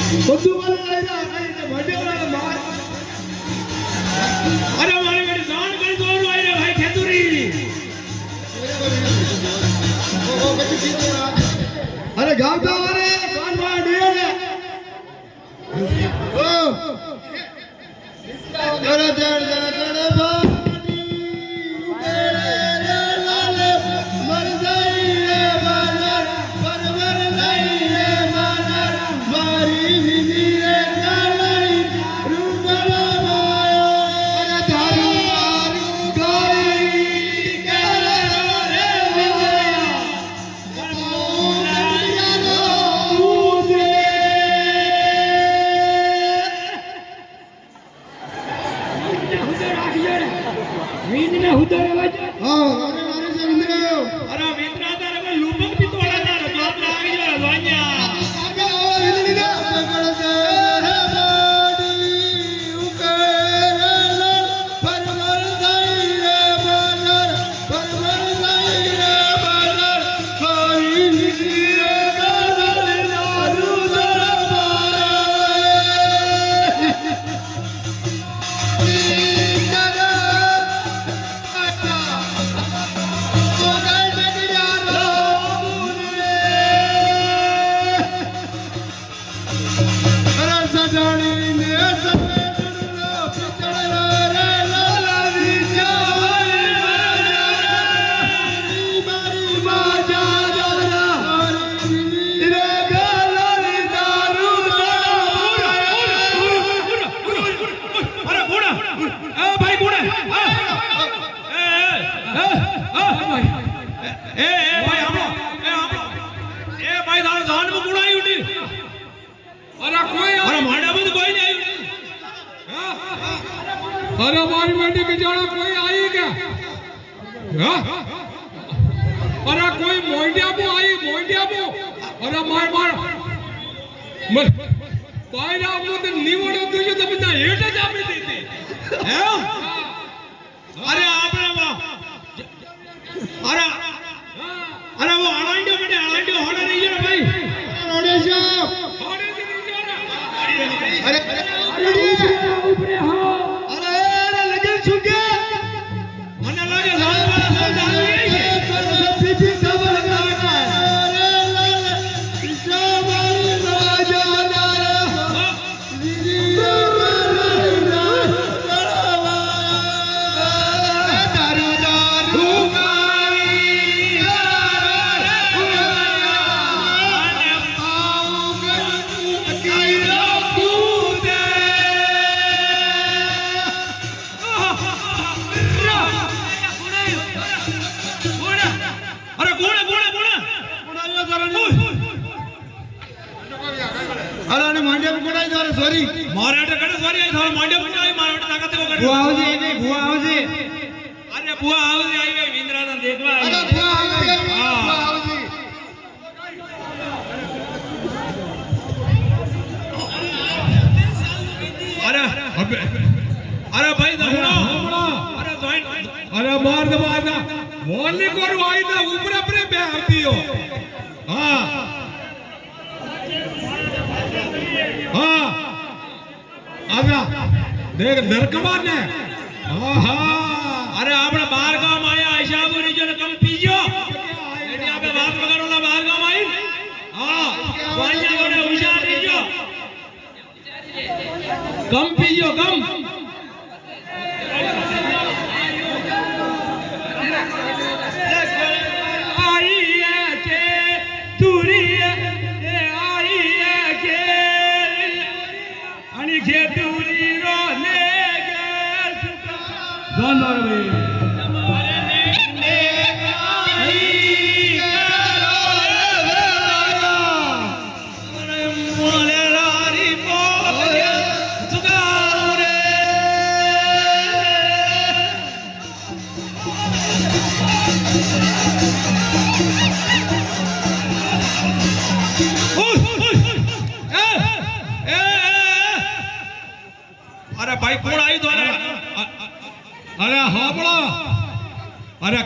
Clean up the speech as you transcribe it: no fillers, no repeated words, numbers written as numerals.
બધું મને લઈ જા ભડેવડા માર અરે મારી ગાડી જાન કરી દોરું આઈ રે ભાઈ ખેતુરી અરે ગામ તો અરે જાન માં ડે ઓ અરે દે વીંદને હુદરે વાજ હા મારે છે વિંદ્ર અરે વિંદ્રા તારે કો લુબક પિતોડા તારે તો આપણે આવી ગયો વાન્યા अरे हमारी बेटी के जाना कोई आई क्या? अरे कोई मोइडिया बो आई मोइडिया बो अरे मार मार मर पायरा मुझे निवड़ो तुझे तो बिना हेट जापी देती हैं अरे आपने वो अरे अरे वो आलांडो होने नहीं है भाई रोडे साहब होने नहीं जाना अरे ऊपर हाँ अरे लगन सुके મને લાગે સાલવાળા સાલ ચાલુ રહી છે सब पीछे सब लगा अरे इस्लामाबादी राजा दीदी दारू दारू अरे मांडिया पकड़ाई जा सॉरी मारे अटे कड़े सॉरी आई थारो मांडे पकड़ाई मारे अटे ताकत को कर बुआ आवजे नहीं बुआ आवजे अरे बुआ आवजे आई वे विंद्रा ने देखवा आई अरे बुआ आवजे बुआ आवजे अरे अरे भाई दहनो अरे जोइन अरे मार दे होली को आई ना ऊपर अपने बे आती हो हां हां आजा देख नरकमान ने हां हां अरे આપણે બાર ગામ આયા આશાબુ રીજન કમ પીજો એટલે આપણે વાત વગરોલા બાર ગામ આઈ હા વાયા વડે હુશાર રીજો કમ પીજો કમ અરે ભાઈ કોણ આવી તો અરે હાબળો અરે